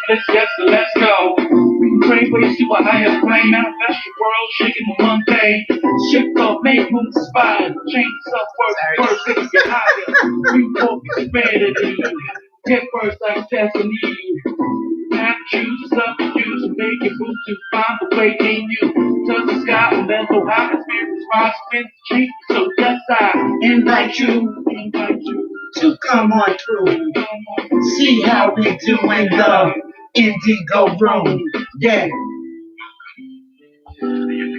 Let's go. We can trade ways to a higher plane. Manifest the world, shaking the mundane. Shift up, make moves inspired. Change self-worth, first things get higher. We walk humanity. Get first like destiny. Have to choose, substitute, and make it move to find the way in you. Touch the sky, and mental high, and spirit rise, spin cheek. So yes, I invite you to come on through. See how we do in the Indigo room. Yeah.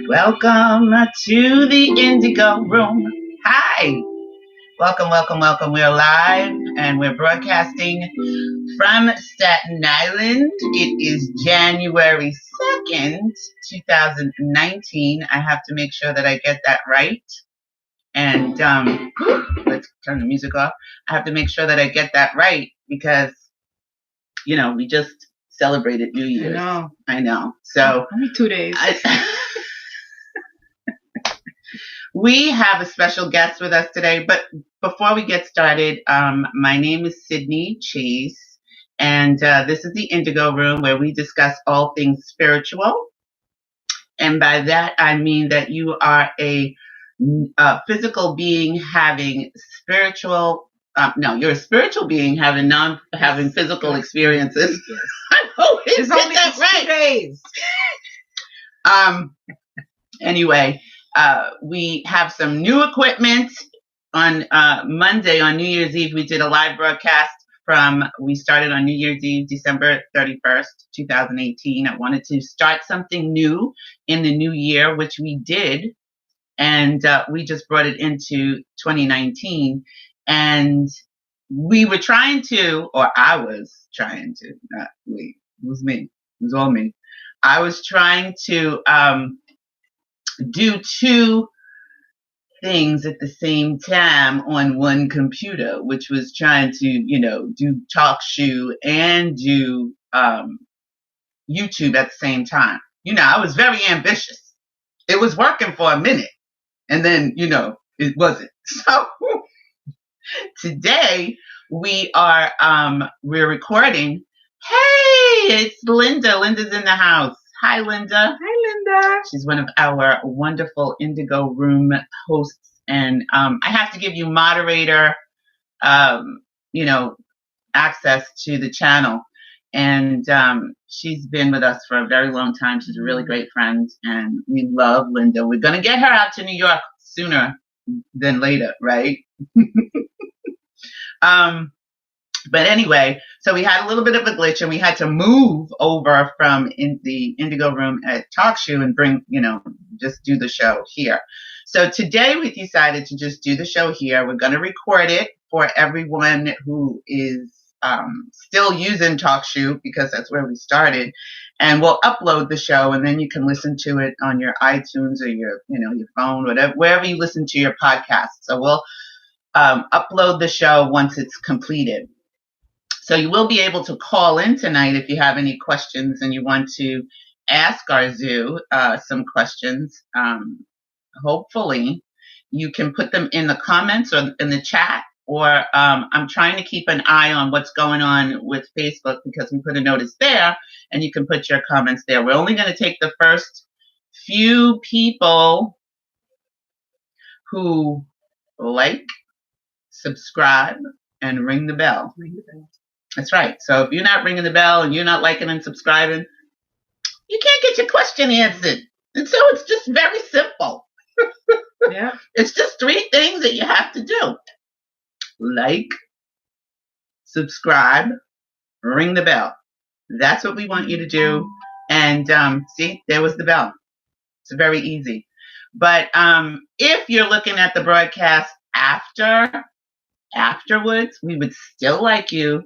Welcome to the Indigo room. Hi. Welcome. We're live and we're broadcasting from Staten Island. It is January 2nd, 2019. I have to make sure that I get that right. And let's turn the music off. I have to make sure that I get that right because, you know, we just celebrated New Year's. I know. So only 2 days. We have a special guest with us today, but before we get started, my name is Sydney Chase, and this is the Indigo Room where we discuss all things spiritual. And by that, I mean that you are a physical being having spiritual. You're a spiritual being having physical experiences. I always it's get only that right. 2 days. Anyway. We have some new equipment. On Monday, on New Year's Eve, we did a live broadcast we started on New Year's Eve, December 31st, 2018. I wanted to start something new in the new year, which we did. And we just brought it into 2019. And we were trying to, or I was trying to, not we, it was me. It was all me. I was trying to do two things at the same time on one computer, which was trying to, do talk show and do YouTube at the same time. I was very ambitious. It was working for a minute, and then, it wasn't. So today we're recording. Hey, it's Linda. Linda's in the house. Hi, Linda. Hi, Linda. She's one of our wonderful Indigo Room hosts. And I have to give you moderator, access to the channel. And she's been with us for a very long time. She's a really great friend. And we love Linda. We're going to get her out to New York sooner than later, right? But anyway, so we had a little bit of a glitch and we had to move over from the Indigo Room at Talk Show and bring, just do the show here. So today we decided to just do the show here. We're going to record it for everyone who is still using Talk Show because that's where we started. And we'll upload the show and then you can listen to it on your iTunes or your phone, whatever, wherever you listen to your podcast. So we'll upload the show once it's completed. So you will be able to call in tonight if you have any questions and you want to ask Arzu some questions. Hopefully you can put them in the comments or in the chat, or I'm trying to keep an eye on what's going on with Facebook because we put a notice there and you can put your comments there. We're only going to take the first few people who like, subscribe, and ring the bell. That's right. So if you're not ringing the bell and you're not liking and subscribing, you can't get your question answered. And so it's just very simple. Yeah. It's just 3 things that you have to do. Like, subscribe, ring the bell. That's what we want you to do. And see, there was the bell. It's very easy. But if you're looking at the broadcast afterwards, we would still like you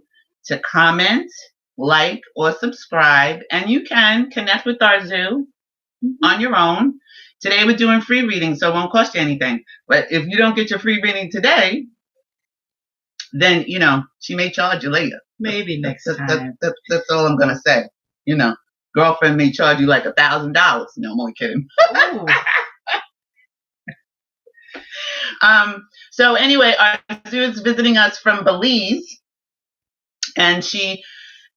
to comment, like, or subscribe, and you can connect with Arzu on your own. Today we're doing free reading, so it won't cost you anything. But if you don't get your free reading today, then, she may charge you later. Maybe next time. That's all I'm going to say. Girlfriend may charge you like $1,000. No, I'm only kidding. So anyway, Arzu is visiting us from Belize. And she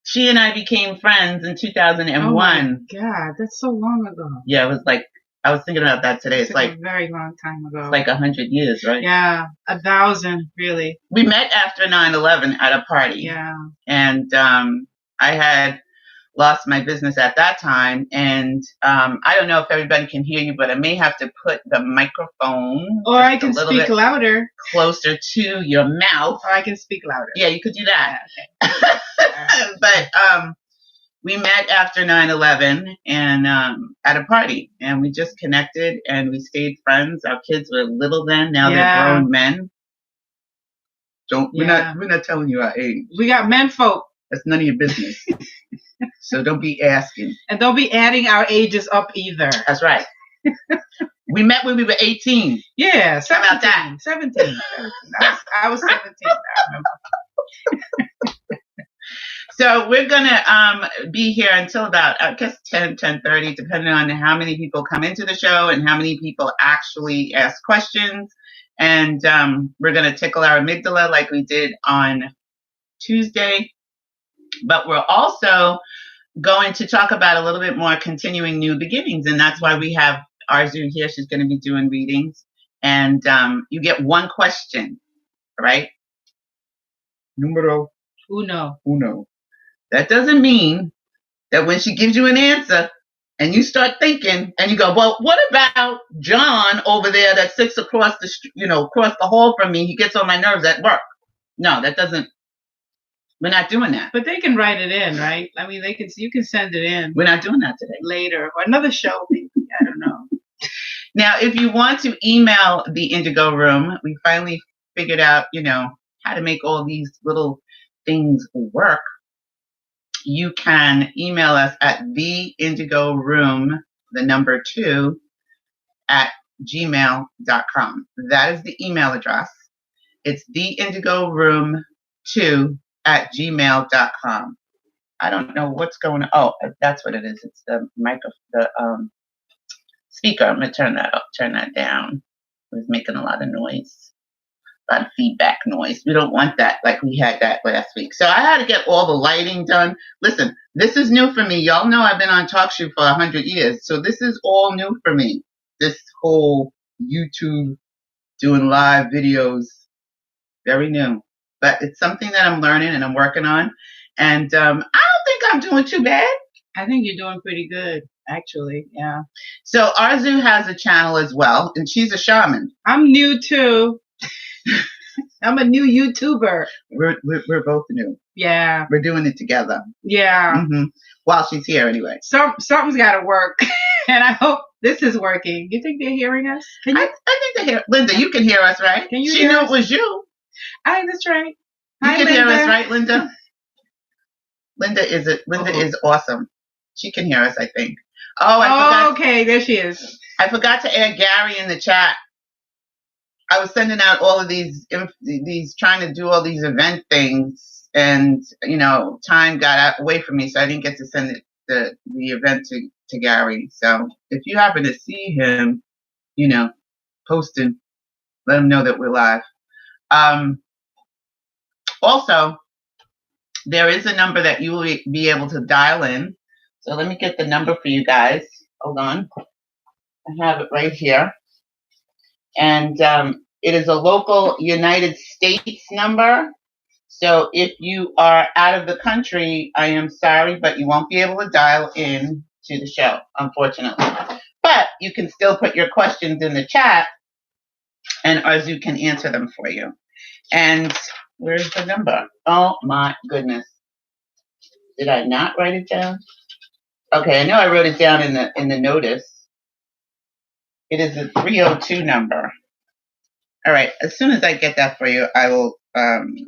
She and I became friends in 2001. Oh my God, that's so long ago. Yeah, it was like, I was thinking about that today. It's like a very long time ago. It's like 100 years, right? Yeah, 1,000, really. We met after 9/11 at a party. Yeah. And I had lost my business at that time. And I don't know if everybody can hear you, but I may have to put the microphone. Or I can speak louder. Closer to your mouth. Or I can speak louder. Yeah, you could do that. Yeah, okay. But we met after 9/11 and at a party, and we just connected and we stayed friends. Our kids were little then. Now they're grown men. We're not telling you our age. We got men folk. That's none of your business. So don't be asking. And don't be adding our ages up either. That's right. We met when we were 18. Yeah, 17. How about that? 17. I was 17. I remember. So we're going to be here until about, I guess, 10:30, depending on how many people come into the show and how many people actually ask questions. And we're going to tickle our amygdala like we did on Tuesday. But we're also going to talk about a little bit more continuing new beginnings. And that's why we have Arzu here. She's going to be doing readings. And you get one question, right? Numero uno. That doesn't mean that when she gives you an answer and you start thinking and you go, well, what about John over there that sits across across the hall from me? He gets on my nerves at work. No, that doesn't. We're not doing that. But they can write it in, right? I mean, you can send it in. We're not doing that today. Later or another show, maybe. I don't know. Now, if you want to email the Indigo Room, we finally figured out, how to make all these little things work. You can email us at theindigoroom2@gmail.com. That is the email address. It's theindigoroom2@gmail.com. I don't know what's going on. Oh, that's what it is. It's the speaker. I'm gonna turn that down. It was making a lot of noise. A lot of feedback noise. We don't want that like we had that last week. So I had to get all the lighting done. Listen, this is new for me. Y'all know I've been on TalkShoe for 100 years. So this is all new for me. This whole YouTube doing live videos, very new. But it's something that I'm learning and I'm working on. And I don't think I'm doing too bad. I think you're doing pretty good, actually. Yeah. So Arzu has a channel as well, and she's a shaman. I'm new too. I'm a new YouTuber. We're both new. Yeah. We're doing it together. Yeah. Mm-hmm. While she's here, anyway. Something's got to work, and I hope this is working. You think they're hearing us? I think they hear. Linda, you can hear us, right? Can you? She knew it was you. That's right. You Hi, can Linda. hear us, right, Linda? Linda is awesome. She can hear us, I think. Oh, I forgot. Okay, there she is. I forgot to add Gary in the chat. I was sending out all of these trying to do all these event things, and time got away from me, so I didn't get to send the event to Gary. So if you happen to see him, posting, let him know that we're live. Also, there is a number that you will be able to dial in. So let me get the number for you guys. Hold on. I have it right here. And it is a local United States number. So if you are out of the country, I am sorry, but you won't be able to dial in to the show, unfortunately. But you can still put your questions in the chat, and Arzu can answer them for you. And where's the number? Oh, my goodness. Did I not write it down? Okay, I know I wrote it down in the notice. It is a 302 number. All right. As soon as I get that for you, I will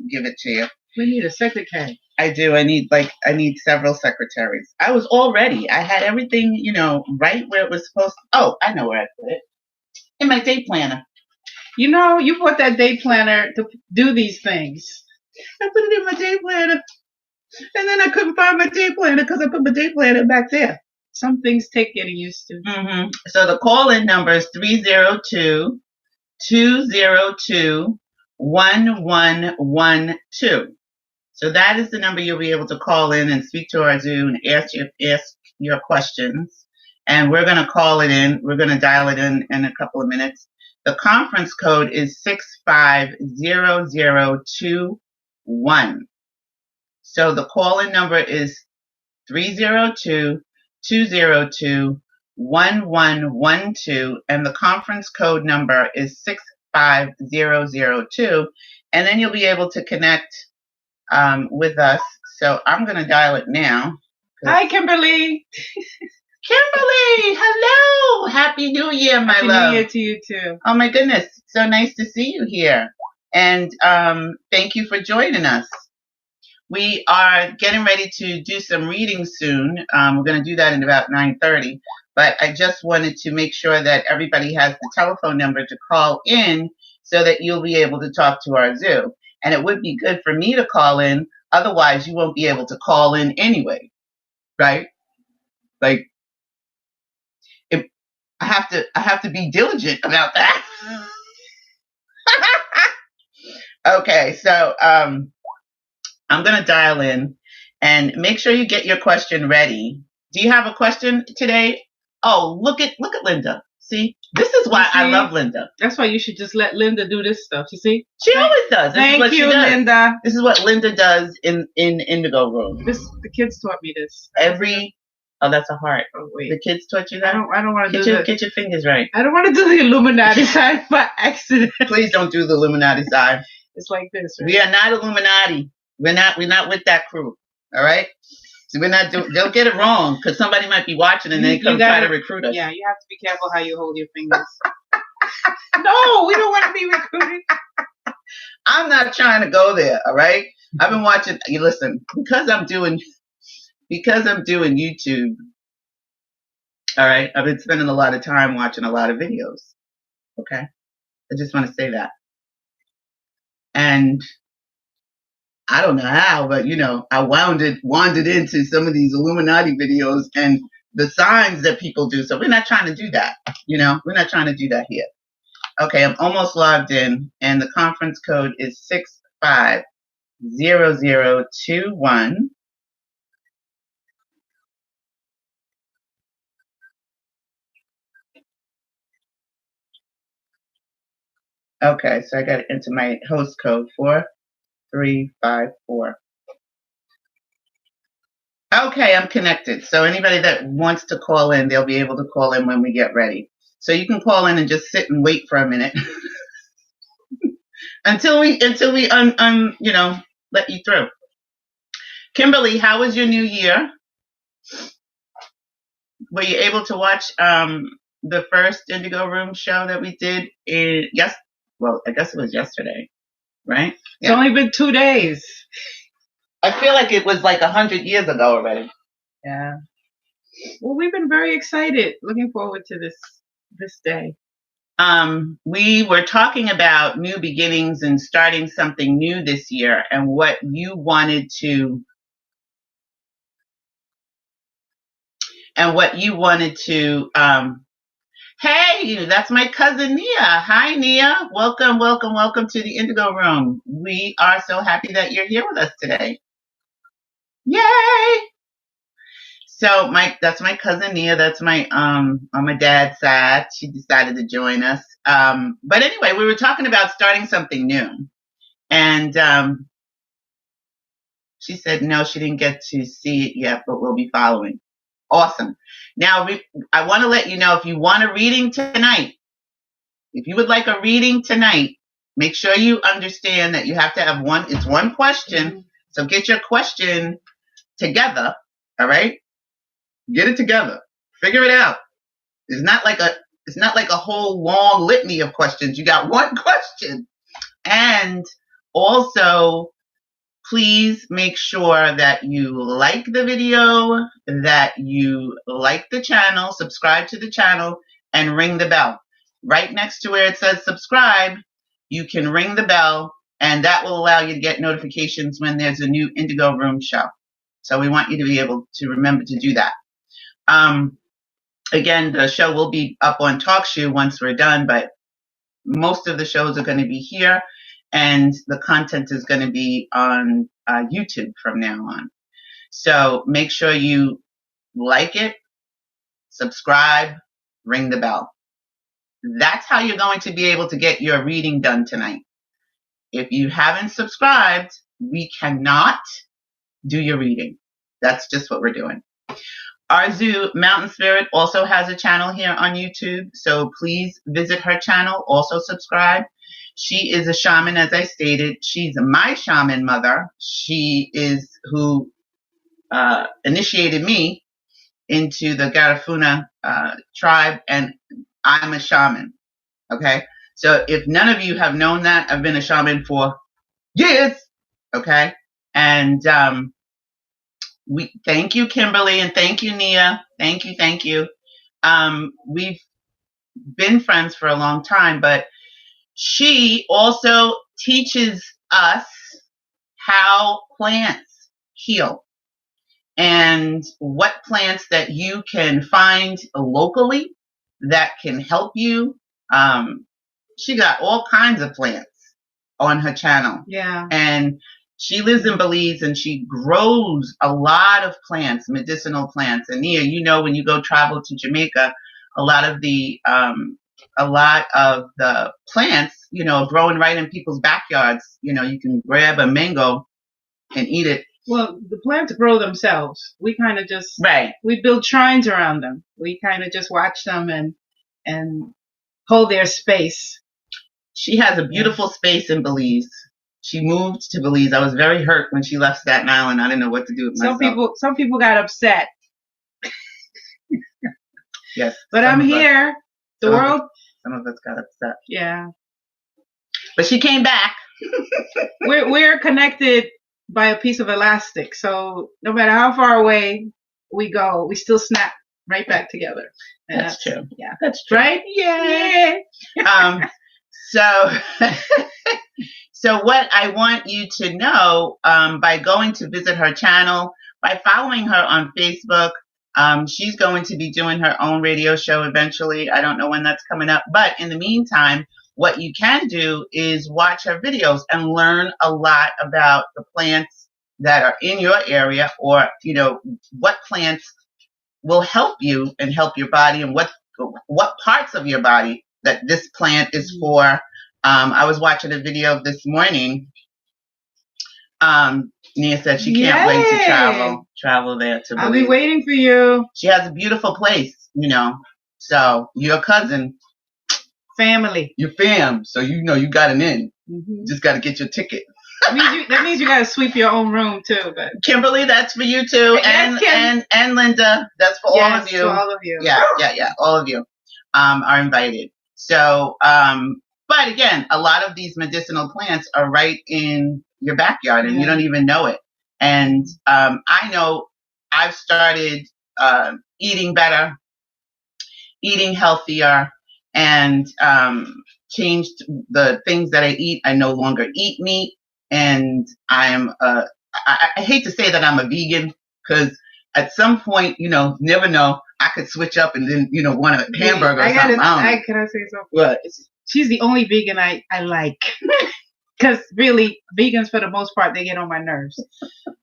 give it to you. We need a secretary. I do. I need several secretaries. I was all ready. I had everything, right where it was supposed to. Oh, I know where I put it. In my day planner. You bought that day planner to do these things. I put it in my day planner. And then I couldn't find my day planner because I put my day planner back there. Some things take getting used to. Mm-hmm. So the call-in number is 302-202-1112. So that is the number you'll be able to call in and speak to Arzu and ask your questions. And we're going to call it in. We're going to dial it in a couple of minutes. The conference code is 650021. So the call-in number is 302-202-1112, and the conference code number is 65002. And then you'll be able to connect with us. So I'm going to dial it now. Hi, Kimberly. Kimberly, hello. Happy New Year, my love. Happy New Year to you too. Oh my goodness. So nice to see you here. And thank you for joining us. We are getting ready to do some reading soon. We're going to do that in about 9:30. But I just wanted to make sure that everybody has the telephone number to call in so that you'll be able to talk to Arzu. And it would be good for me to call in. Otherwise, you won't be able to call in anyway, right? Like, I have to be diligent about that. Okay, so I'm gonna dial in and make sure you get your question ready. Do you have a question today? Oh, look at Linda. See, this is why I love Linda. That's why you should just let Linda do this stuff. You see, she always does. Thank you, Linda. This is what Linda does in Indigo Room. The kids taught me this. Oh, that's a heart. Oh wait, the kids taught you that. I don't want to do that. Get your fingers right. I don't want to do the Illuminati side by accident. Please don't do the Illuminati side. It's like this. Right? We are not Illuminati. We're not with that crew. All right. So we're not doing. Don't get it wrong, because somebody might be watching and they come try to recruit us. Yeah, you have to be careful how you hold your fingers. No, we don't want to be recruited. I'm not trying to go there. All right. I've been watching. You listen, because I'm doing YouTube. All right. I've been spending a lot of time watching a lot of videos. Okay. I just want to say that. And I don't know how, but I wandered into some of these Illuminati videos and the signs that people do. So we're not trying to do that. We're not trying to do that here. Okay, I'm almost logged in, and the conference code is 650021. Okay, so I got to enter my host code 4354. Okay, I'm connected. So anybody that wants to call in, they'll be able to call in when we get ready. So you can call in and just sit and wait for a minute until we let you through. Kimberly, how was your new year? Were you able to watch the first Indigo Room show that we did I guess it was yesterday, right? It's only been 2 days. I feel like it was like 100 years ago already. Yeah. Well, we've been very excited. Looking forward to this day. We were talking about new beginnings and starting something new this year, and what you wanted to hey, that's my cousin Nia. Hi, Nia. Welcome to the Indigo Room. We are so happy that you're here with us today. Yay! So that's my cousin Nia. That's my on my dad's side. She decided to join us. But anyway, we were talking about starting something new, and she said no, she didn't get to see it yet, but we'll be following. Awesome. Now I want to let you know, if you want a reading tonight, if you would like a reading tonight, make sure you understand that you have to have it's one question. So get your question together. All right. Get it together. Figure it out. It's not like a whole long litany of questions. You got one question. And also, please make sure that you like the video, that you like the channel, subscribe to the channel, and ring the bell. Right next to where it says subscribe, you can ring the bell, and that will allow you to get notifications when there's a new Indigo Room show. So we want you to be able to remember to do that. Again, the show will be up on TalkShoe once we're done, but most of the shows are going to be here. and the content is going to be on YouTube from now on. So make sure you like it, subscribe, ring the bell. That's how you're going to be able to get your reading done tonight. If you haven't subscribed, we cannot do your reading. That's just what we're doing. Arzu MountainSpirit also has a channel here on YouTube, so please visit her channel. Also subscribe. She is a shaman, as I stated. She's my shaman mother. She is who initiated me into the Garifuna tribe, and I'm a shaman. Okay? So if none of you have known that, I've been a shaman for years. Okay? And we thank you, Kimberly, and thank you, Nia. Thank you. We've been friends for a long time, but she also teaches us how plants heal and what plants that you can find locally that can help you. She got all kinds of plants on her channel. Yeah. And she lives in Belize and she grows a lot of plants, medicinal plants. And Nia, you know, when you go travel to Jamaica, a lot of the plants, you know, growing right in people's backyards. You know, you can grab a mango and eat it. Well, the plants grow themselves. We kind of just, right. We build shrines around them. We kind of just watch them and hold their space. She has a beautiful space in Belize. She moved to Belize. I was very hurt when she left Staten Island. I didn't know what to do with myself. Some people got upset. Yes. But I'm here. The world. Some of us got upset. Yeah. But she came back. We're connected by a piece of elastic. So no matter how far away we go, we still snap right back together. And that's true. Yeah. That's true. Right? Yeah. So what I want you to know, by going to visit her channel, by following her on Facebook, she's going to be doing her own radio show eventually. I don't know when that's coming up, but in the meantime, what you can do is watch her videos and learn a lot about the plants that are in your area, or, you know, what plants will help you and help your body, and what parts of your body that this plant is for. I was watching a video this morning. Nia said she can't wait to travel there to Belize. I'll be waiting for you. She has a beautiful place, you know. So your cousin, family, your fam. So you know you got an in. Mm-hmm. Just got to get your ticket. That means you got to sweep your own room too. But Kimberly, that's for you too, and Linda, that's for all of you. For all of you. Yeah, all of you are invited. So, but again, a lot of these medicinal plants are right in your backyard, and you don't even know it. And I know I've started eating better, eating healthier, and changed the things that I eat. I no longer eat meat, and I hate to say that I'm a vegan, because at some point, you know, never know, I could switch up and then, you know, want a hamburger or something. Can I say something? What? She's the only vegan I like. Because really, vegans for the most part, they get on my nerves.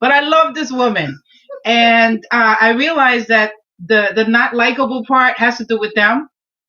But I love this woman. And I realized that the not likable part has to do with them.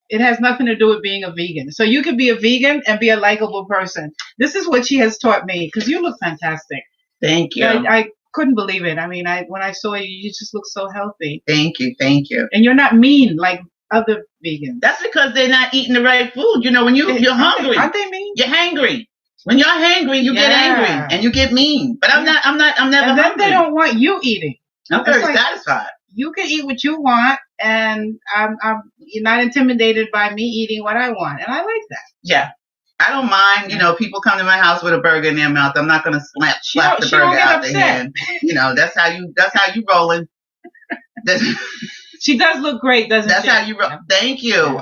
It has nothing to do with being a vegan. So you could be a vegan and be a likable person. This is what she has taught me, because you look fantastic. Thank you. I couldn't believe it. I mean, when I saw you, you just look so healthy. Thank you. And you're not mean like other vegans. That's because they're not eating the right food. You know, when you're hungry. Aren't they mean? You're hangry. When you're hangry, you get angry and you get mean. But I'm never and then hungry. They don't want you eating. I'm very satisfied. You can eat what you want, and you're not intimidated by me eating what I want, and I like that. Yeah, I don't mind. You know, people come to my house with a burger in their mouth. I'm not gonna slap the burger out their hand. You know, that's how you rolling. She does look great, doesn't she? That's how you roll. Thank you.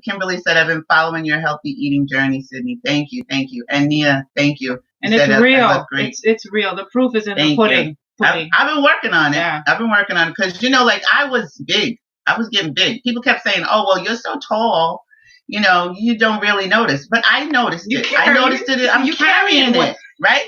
Kimberly said, I've been following your healthy eating journey, Sydney. Thank you. And Nia, thank you. And it's real. It's real. The proof is in the pudding. I've been working on it. Yeah. I've been working on it because, you know, like I was big. I was getting big. People kept saying, oh, well, you're so tall. you know, you don't really notice. But I noticed it. I noticed it. I'm carrying it, right?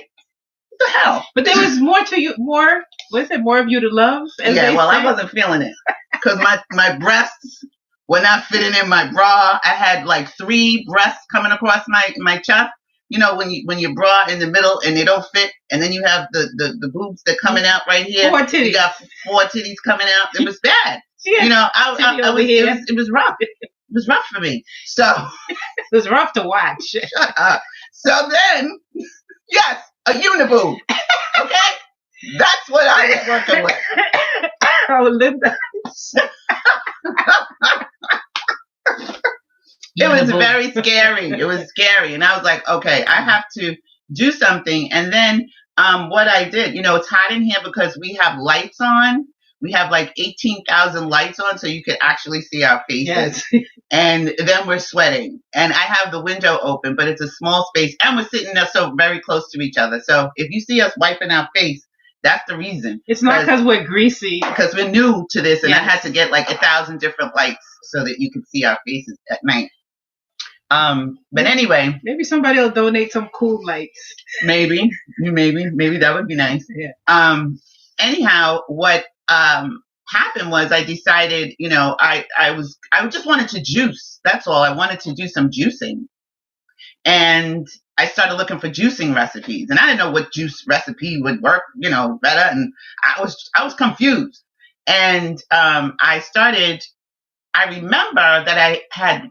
What the hell? But there was more to you. More. Was it more of you to love? Yeah. Well, I wasn't feeling it because my breasts were not fitting in my bra. I had like 3 breasts coming across my chest. You know, when your bra in the middle and they don't fit, and then you have the boobs that coming out right here. 4 titties. You got 4 titties coming out. It was bad. Yeah. You know, it was rough. It was rough for me. So it was rough to watch. Shut up. So then, yes, a uniboob. Okay, that's what I was working with. Oh, Linda. It was very scary. It was scary. And I was like, okay, I have to do something. And then what I did, you know, it's hot in here because we have lights on. We have like 18,000 lights on so you could actually see our faces. Yes. And then we're sweating. And I have the window open, but it's a small space. And we're sitting there so very close to each other. So if you see us wiping our face, that's the reason. It's not because we're greasy. Because we're new to this. And Yes. I had to get like 1,000 different lights so that you could see our faces at night. But anyway, maybe somebody will donate some cool lights. Maybe that would be nice. Yeah. Anyhow, what happened was I decided, you know, I just wanted to juice. That's all. I wanted to do some juicing, and I started looking for juicing recipes, and I didn't know what juice recipe would work, you know, better, and I was confused, and I remember that I had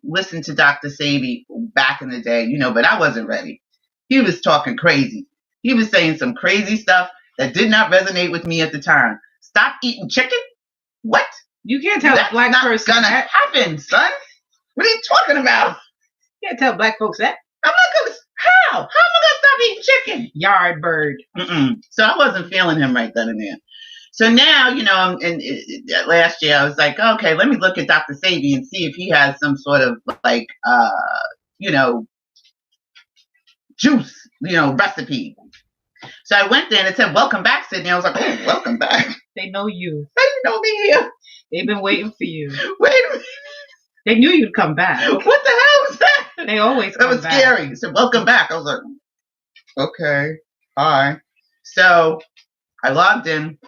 listened to Dr. Sebi back in the day, you know, but I wasn't ready. He was talking crazy. He was saying some crazy stuff that did not resonate with me at the time. Stop eating chicken? What? You can't tell a black person gonna happen, son. What are you talking about? You can't tell black folks that. I'm not gonna. How? How am I gonna stop eating chicken? Yard bird. So I wasn't feeling him right then and there. So now, you know, last year I was like, okay, let me look at Dr. Sebi and see if he has some sort of like, you know, juice, you know, recipe. So I went there and it said, welcome back, Sydney. I was like, oh, welcome back. They know you. They know me here. They've been waiting for you. Wait a minute. They knew you'd come back. What the hell was that? They always come back. That was scary. He said, welcome back. I was like, okay, hi. So I logged in.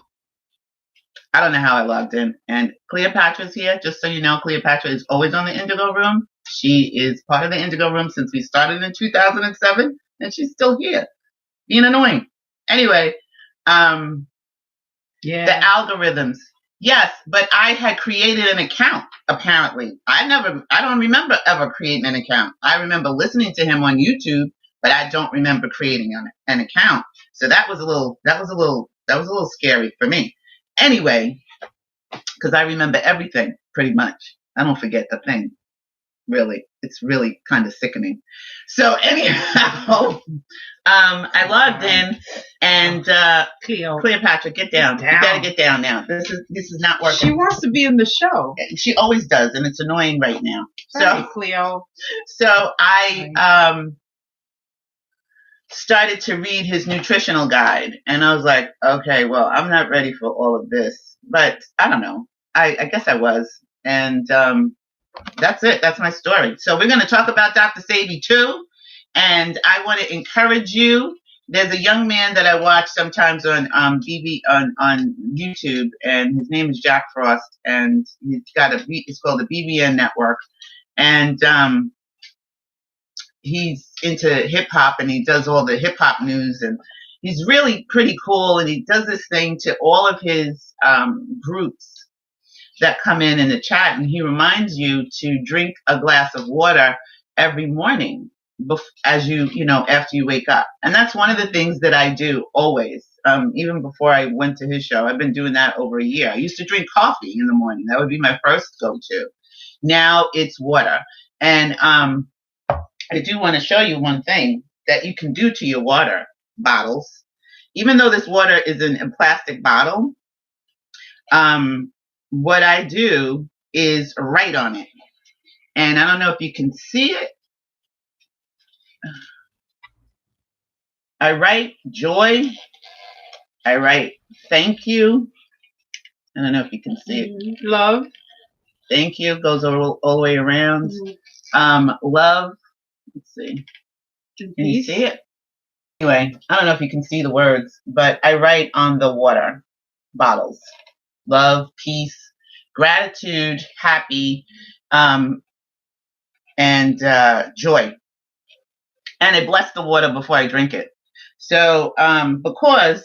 I don't know how I logged in. And Cleopatra's here. Just so you know, Cleopatra is always on the Indigo Room. She is part of the Indigo Room since we started in 2007. And she's still here. Being annoying. Anyway, the algorithms. Yes, but I had created an account, apparently. I don't remember ever creating an account. I remember listening to him on YouTube, but I don't remember creating an account. So that was a little scary for me. Anyway, because I remember everything pretty much. I don't forget a thing. Really, it's really kind of sickening. So anyhow, I logged in and Cleopatra, get down. You gotta get down now. This is not working. She wants to be in the show. She always does, and it's annoying right now. Sorry, Cleo. So I started to read his nutritional guide, and I was like, okay, well, I'm not ready for all of this, but I don't know. I guess I was, and that's it. That's my story. So we're going to talk about Dr. Sebi too, and I want to encourage you. There's a young man that I watch sometimes on on YouTube, and his name is Jack Frost, and it's called the BBN Network, and he's into hip hop, and he does all the hip hop news, and he's really pretty cool, and he does this thing to all of his groups that come in the chat, and he reminds you to drink a glass of water every morning as after you wake up. And that's one of the things that I do always, even before I went to his show. I've been doing that over a year. I used to drink coffee in the morning. That would be my first go-to. Now it's water. And I do want to show you one thing that you can do to your water bottles. Even though this water is in a plastic bottle, what I do is write on it. And I don't know if you can see it. I write joy. I write thank you. I don't know if you can see it. Love. Thank you. Goes all the way around. Love. Let's see. Can you see it? Anyway, I don't know if you can see the words, but I write on the water bottles. Love, peace, gratitude, happy, and joy. And I bless the water before I drink it. So because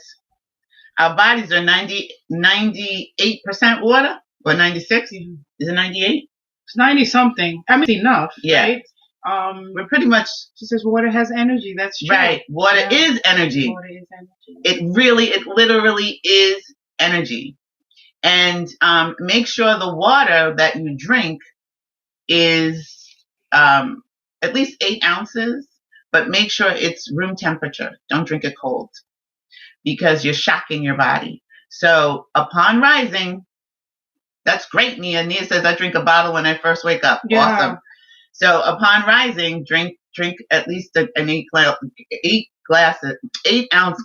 our bodies are 98% water, or 96? Is it 98? It's 90 something. I mean, enough, yeah. Right? We're pretty much. She says water has energy. That's true. Right. Water is energy. Water is energy. It literally is energy. And make sure the water that you drink is at least 8 ounces, but make sure it's room temperature. Don't drink it cold because you're shocking your body. So upon rising, that's great, Nia. Nia says, I drink a bottle when I first wake up. Yeah. Awesome. So upon rising, drink at least an 8-ounce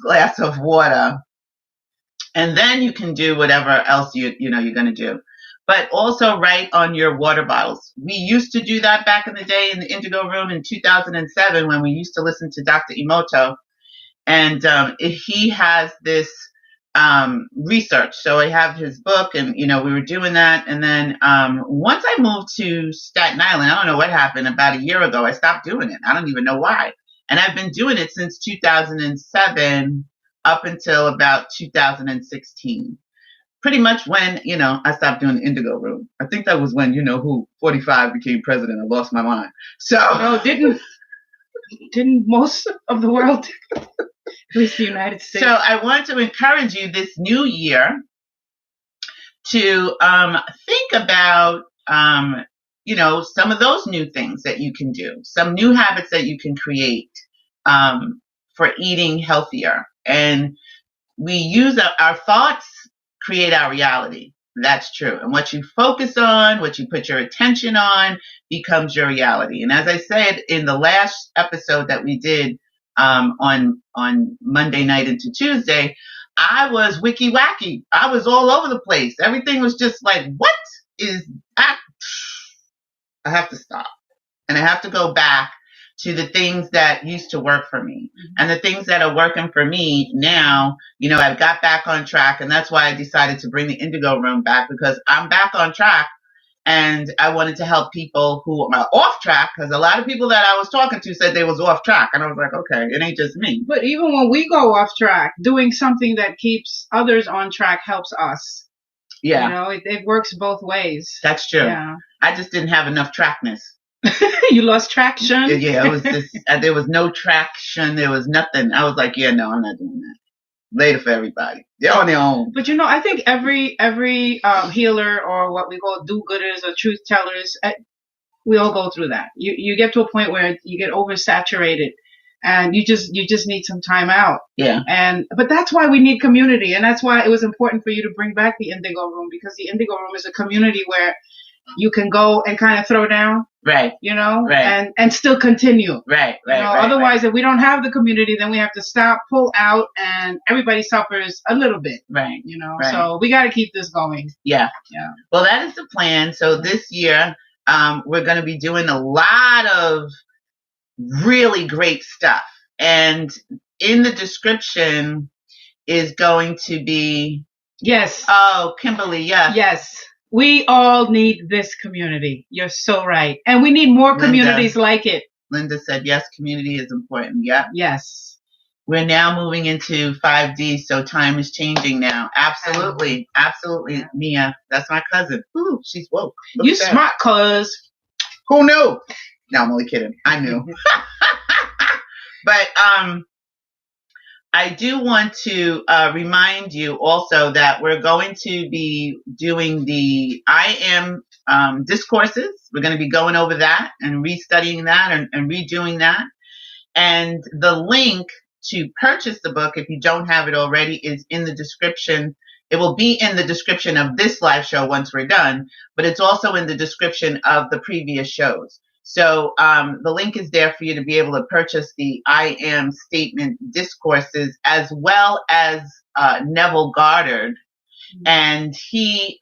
glass of water. And then you can do whatever else you're going to do. But also write on your water bottles. We used to do that back in the day in the Indigo room in 2007 when we used to listen to Dr. Emoto. And he has this research. So I have his book and, we were doing that. And then once I moved to Staten Island, I don't know what happened, about a year ago, I stopped doing it. I don't even know why. And I've been doing it since 2007 up until about 2016. Pretty much when, I stopped doing the Indigo room. I think that was when, who 45 became president. I lost my mind. So no, didn't most of the world, at least the United States. So I want to encourage you this new year to think about, some of those new things that you can do, some new habits that you can create for eating healthier. And we use our thoughts create our reality. That's true. And what you focus on, what you put your attention on becomes your reality. And as I said in the last episode that we did on Monday night into Tuesday, I was wiki-wacky. I was all over the place. Everything was just like, what is that? I have to stop. And I have to go back to the things that used to work for me. Mm-hmm. And the things that are working for me now, I've got back on track. And that's why I decided to bring the Indigo room back, because I'm back on track. And I wanted to help people who are off track, because a lot of people that I was talking to said they was off track. And I was like, okay, it ain't just me. But even when we go off track, doing something that keeps others on track helps us. Yeah. It works both ways. That's true. Yeah. I just didn't have enough trackness. You lost traction? Yeah, it was just, there was no traction. There was nothing. I was like, yeah, no, I'm not doing that. Later for everybody. They're on their own. But I think every healer, or what we call do-gooders or truth tellers, we all go through that. You get to a point where you get oversaturated and you just need some time out. Yeah. But that's why we need community. And that's why it was important for you to bring back the Indigo room, because the Indigo room is a community where you can go and kind of throw down. Right. Right. And still continue. Right. Otherwise, if we don't have the community, then we have to stop, pull out, and everybody suffers a little bit. Right. Right. So we got to keep this going. Yeah. Well, that is the plan. So this year, we're going to be doing a lot of really great stuff. And in the description is going to be. Yes. Oh, Kimberly. Yes. Yes. We all need this community. You're so right. And we need more communities like it. Linda said, yes, community is important. Yeah. Yes. We're now moving into 5D, so time is changing now. Absolutely. Absolutely. Yeah. Mia, that's my cousin. Ooh, she's woke. You smart, cuz. Who knew? No, I'm only kidding. I knew. But I do want to remind you also that we're going to be doing the I Am Discourses. We're going to be going over that and restudying that and redoing that. And the link to purchase the book, if you don't have it already, is in the description. It will be in the description of this live show once we're done, but it's also in the description of the previous shows. So the link is there for you to be able to purchase the I Am Statement Discourses, as well as Neville Goddard. And he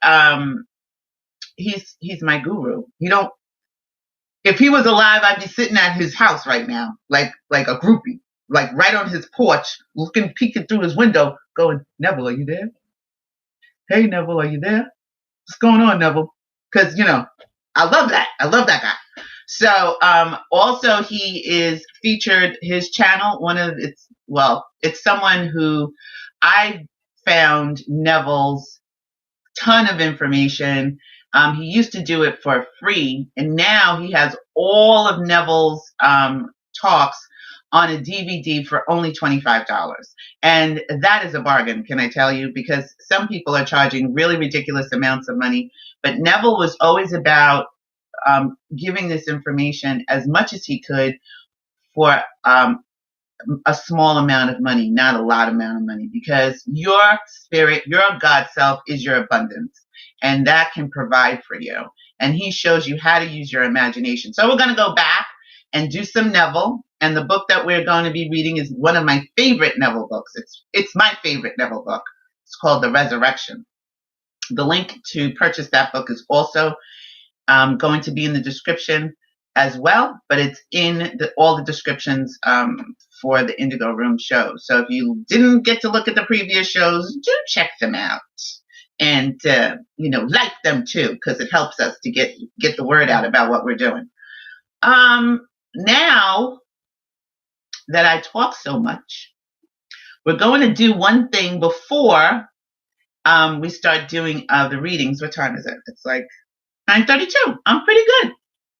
he's my guru. If he was alive, I'd be sitting at his house right now, like a groupie, like right on his porch, peeking through his window, going, Neville, are you there? Hey, Neville, are you there? What's going on, Neville? Because, I love that. I love that guy. So, also he is featured, his channel, it's someone who I found Neville's ton of information. He used to do it for free, and now he has all of Neville's talks on a DVD for only $25. And that is a bargain, can I tell you? Because some people are charging really ridiculous amounts of money. But Neville was always about giving this information as much as he could for a small amount of money, not a lot amount of money, because your spirit, your God self is your abundance, and that can provide for you. And he shows you how to use your imagination. So we're going to go back and do some Neville. And the book that we're going to be reading is one of my favorite Neville books. It's my favorite Neville book. It's called The Resurrection. The link to purchase that book is also going to be in the description as well, but it's in all the descriptions for the Indigo Room show. So if you didn't get to look at the previous shows, do check them out. And, like them too, because it helps us to get the word out about what we're doing. Now that I talk so much, we're going to do one thing before we start doing the readings. What time is it? It's like 9:32. I'm pretty good.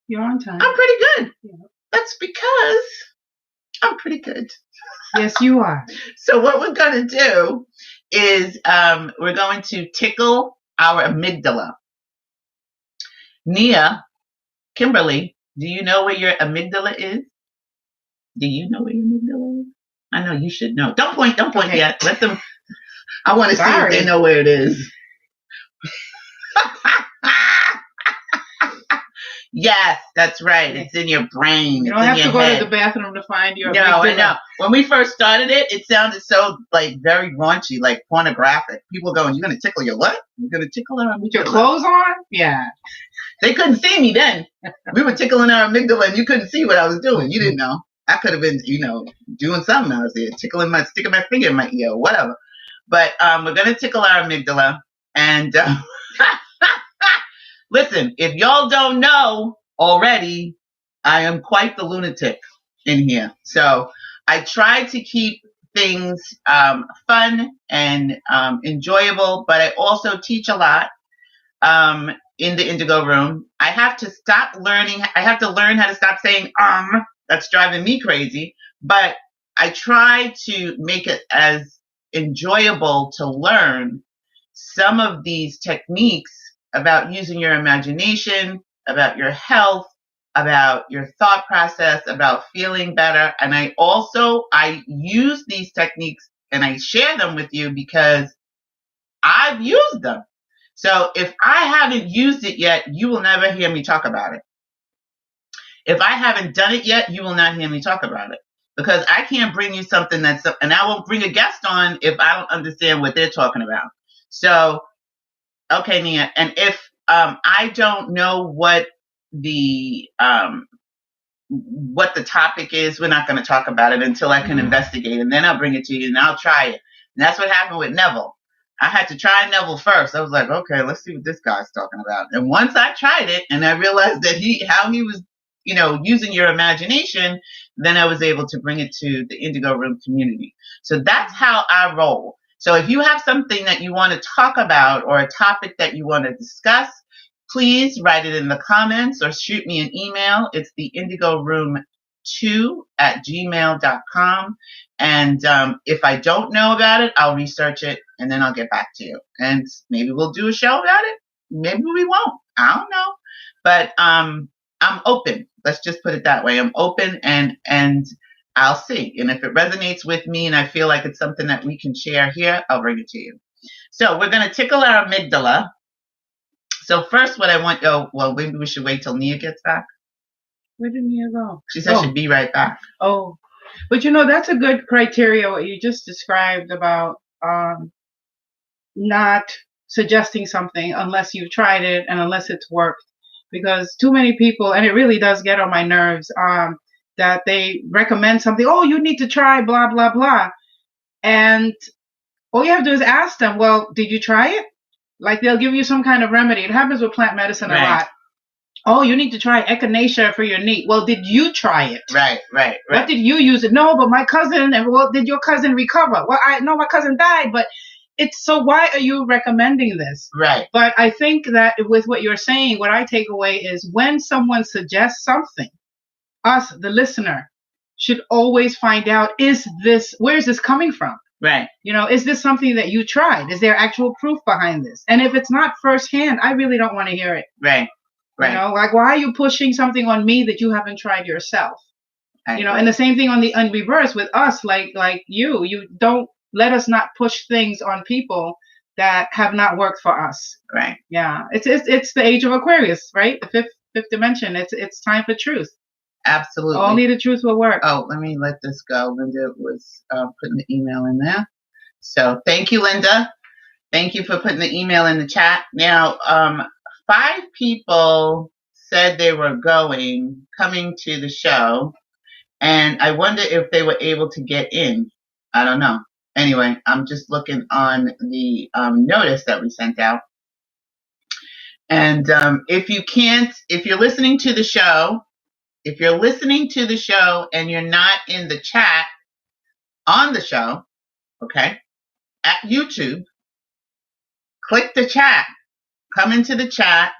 You're on time. I'm pretty good. Yeah. That's because I'm pretty good. Yes, you are. So what we're going to do is we're going to tickle our amygdala. Nia, Kimberly, do you know where your amygdala is? Do you know where your amygdala is? I know you should know. Don't point Okay. yet. Let them. I want to see if they know where it is. Yes, that's right. It's in your brain. You don't have to go to the bathroom to find your No, amygdala. I know. When we first started it sounded so very raunchy, like pornographic. People going, "You're gonna tickle your what? You're gonna tickle our amygdala with your clothes on?" Yeah. They couldn't see me then. We were tickling our amygdala, and you couldn't see what I was doing. You didn't know. I could have been, doing something. I was there, sticking my finger in my ear, or whatever. But we're gonna tickle our amygdala, and listen. If y'all don't know already, I am quite the lunatic in here. So I try to keep things fun and enjoyable, but I also teach a lot in the Indigo Room. I have to learn how to stop saying that's driving me crazy, but I try to make it as enjoyable to learn some of these techniques about using your imagination, about your health, about your thought process, about feeling better. And I use these techniques and I share them with you because I've used them. So if I haven't used it yet, you will never hear me talk about it. If I haven't done it yet, you will not hear me talk about it. Because I can't bring you something and I won't bring a guest on if I don't understand what they're talking about. So, okay, Nia, and if I don't know what the topic is, we're not going to talk about it until I can investigate, and then I'll bring it to you and I'll try it. And that's what happened with Neville. I had to try Neville first. I was like, okay, let's see what this guy's talking about. And once I tried it and I realized that how he was, using your imagination, then I was able to bring it to the Indigo Room community. So that's how I roll. So if you have something that you want to talk about or a topic that you want to discuss, please write it in the comments or shoot me an email. It's the indigoroom2@gmail.com. And if I don't know about it, I'll research it and then I'll get back to you. And maybe we'll do a show about it. Maybe we won't. I don't know. But I'm open. Let's just put it that way. I'm open and I'll see. And if it resonates with me and I feel like it's something that we can share here, I'll bring it to you. So we're going to tickle our amygdala. So first what I want, maybe we should wait till Nia gets back. Where did Nia go? She said she'd be right back. Oh, but that's a good criteria what you just described about not suggesting something unless you've tried it and unless it's worked. Because too many people, and it really does get on my nerves, that they recommend something, oh, you need to try blah, blah, blah. And all you have to do is ask them, well, did you try it? Like they'll give you some kind of remedy. It happens with plant medicine a lot. Oh, you need to try echinacea for your knee. Well, did you try it? Right. What did you use it? No, but my cousin, and well, did your cousin recover? Well, I know my cousin died, but it's so why are you recommending this? Right. But I think that with what you're saying, what I take away is when someone suggests something, us, the listener, should always find out, where is this coming from? Right. You know, is this something that you tried? Is there actual proof behind this? And if it's not firsthand, I really don't want to hear it. Right. You know, like, why are you pushing something on me that you haven't tried yourself? You know, and the same thing on reverse with us, like you don't let us not push things on people that have not worked for us. Right. Yeah. It's the age of Aquarius, right? The fifth dimension. It's time for truth. Absolutely. Only the truth will work. Oh, let me let this go. Linda was putting the email in there. So thank you, Linda. Thank you for putting the email in the chat. Now, 5 people said they were coming to the show, and I wonder if they were able to get in. I don't know. Anyway, I'm just looking on the notice that we sent out. And if you're listening to the show, and you're not in the chat on the show, okay, at YouTube, click the chat, come into the chat,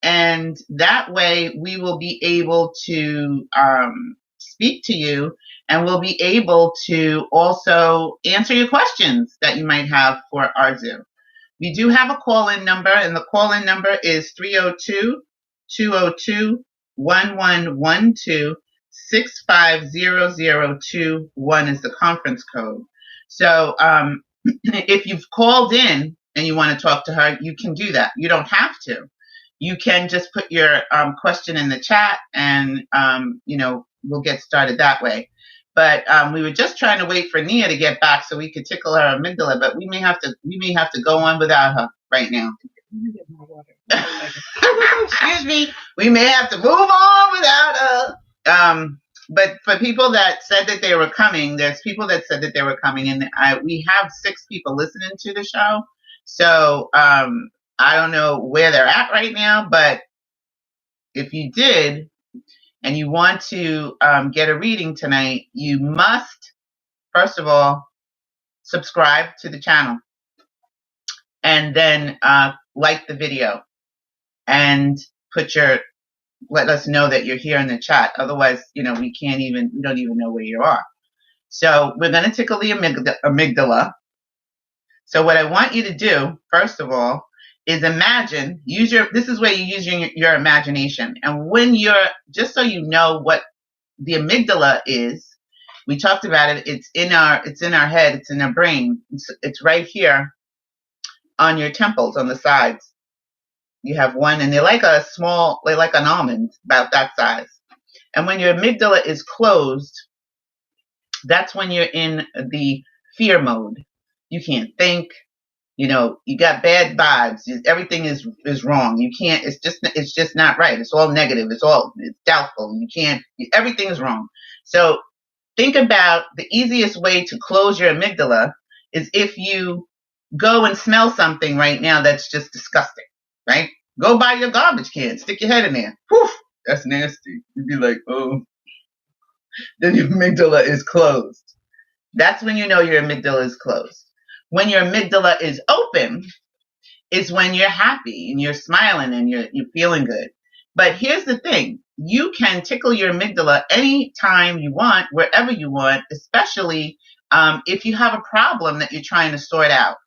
and that way we will be able to speak to you, and we'll be able to also answer your questions that you might have for Arzu. We do have a call-in number, and the call-in number is 302-202-1112. 650-021 is the conference code. So if you've called in and you want to talk to her, you can do that. You don't have to. You can just put your question in the chat, and we'll get started that way. But we were just trying to wait for Nia to get back so we could tickle her amygdala, but we may have to go on without her right now. Excuse me. We may have to move on without her. But for people that said that they were coming, there's people that said that they were coming, and we have 6 people listening to the show. So I don't know where they're at right now, but if you did and you want to get a reading tonight, you must, first of all, subscribe to the channel, and then like the video, and let us know that you're here in the chat. Otherwise, we don't even know where you are. So we're going to tickle the amygdala. So what I want you to do, first of all, is imagine, this is where you use your imagination. And when just so you know what the amygdala is, we talked about it, it's in our head, it's in our brain. It's right here on your temples, on the sides. You have one, and they're like an almond, about that size. And when your amygdala is closed, that's when you're in the fear mode. You can't think. You got bad vibes. Everything is wrong. You can't. It's just not right. It's all negative. It's doubtful. You can't. Everything is wrong. So think about the easiest way to close your amygdala is if you go and smell something right now that's just disgusting. Right? Go buy your garbage can. Stick your head in there. Whew, that's nasty. You'd be like, oh. Then your amygdala is closed. That's when you know your amygdala is closed. When your amygdala is open, it's when you're happy and you're smiling and you're feeling good. But here's the thing. You can tickle your amygdala anytime you want, wherever you want, especially if you have a problem that you're trying to sort out.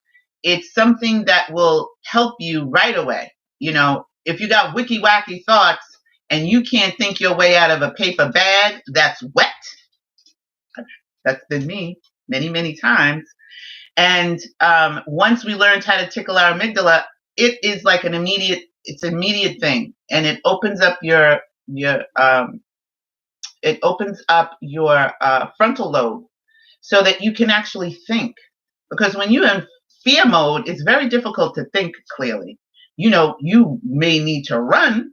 It's something that will help you right away. If you got wicky-wacky thoughts and you can't think your way out of a paper bag that's wet, that's been me many, many times. And once we learned how to tickle our amygdala, it is like an immediate thing, and it opens up your frontal lobe so that you can actually think. Because when you're in fear mode, it's very difficult to think clearly. You may need to run.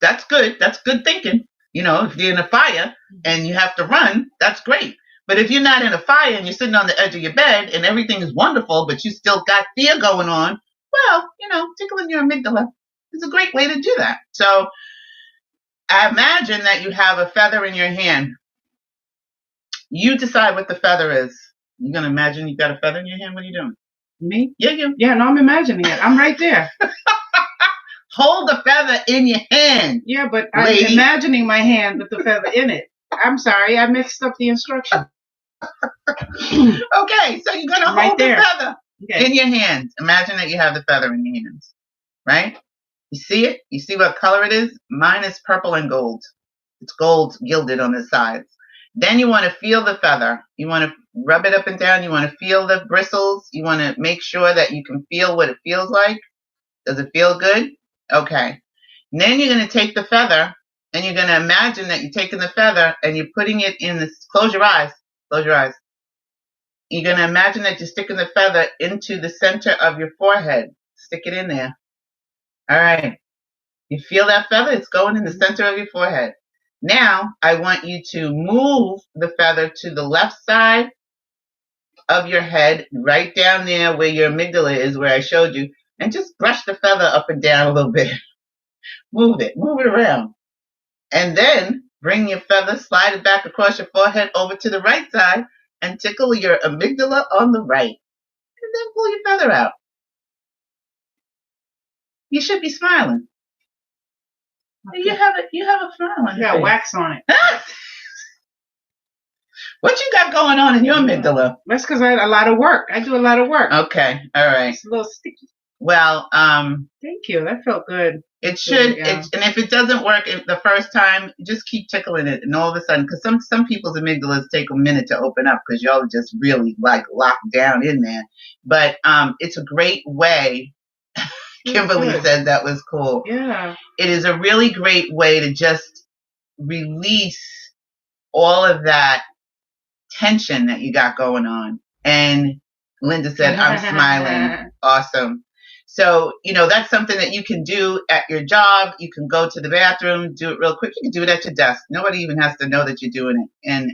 That's good. That's good thinking. If you're in a fire and you have to run, that's great. But if you're not in a fire and you're sitting on the edge of your bed and everything is wonderful, but you still got fear going on, well, tickling your amygdala is a great way to do that. So I imagine that you have a feather in your hand. You decide what the feather is. You're going to imagine you got a feather in your hand? What are you doing? Me? Yeah, you. Yeah, no, I'm imagining it. I'm right there. Hold the feather in your hand. Yeah, but lady. I'm imagining my hand with the feather in it. I'm sorry, I mixed up the instruction. Okay, so you're going to hold the feather in your hands. Imagine that you have the feather in your hands, right? You see it? You see what color it is? Mine is purple and gold. It's gold gilded on the sides. Then you want to feel the feather. You want to rub it up and down. You want to feel the bristles. You want to make sure that you can feel what it feels like. Does it feel good? Okay. And then you're going to take the feather and you're going to imagine that you're taking the feather and you're putting it in the, close your eyes. Close your eyes. You're going to imagine that you're sticking the feather into the center of your forehead. Stick it in there. All right. You feel that feather? It's going in the center of your forehead. Now, I want you to move the feather to the left side of your head, right down there where your amygdala is, where I showed you, and just brush the feather up and down a little bit. Move it around. And then bring your feather, slide it back across your forehead over to the right side, and tickle your amygdala on the right. And then pull your feather out. You should be smiling. Okay. You have a smile on You got wax on it. What you got going on in your amygdala? That's because I had a lot of work. I do a lot of work. Okay, all right. It's a little sticky. Well, thank you. That felt good. It should. Yeah. And if it doesn't work the first time, just keep tickling it, and all of a sudden, because some people's amygdalas take a minute to open up because y'all are just really like locked down in there. But it's a great way. Kimberly said that was cool. Yeah. It is a really great way to just release all of that tension that you got going on. And Linda said, I'm smiling. Awesome. So, that's something that you can do at your job. You can go to the bathroom, do it real quick. You can do it at your desk. Nobody even has to know that you're doing it. And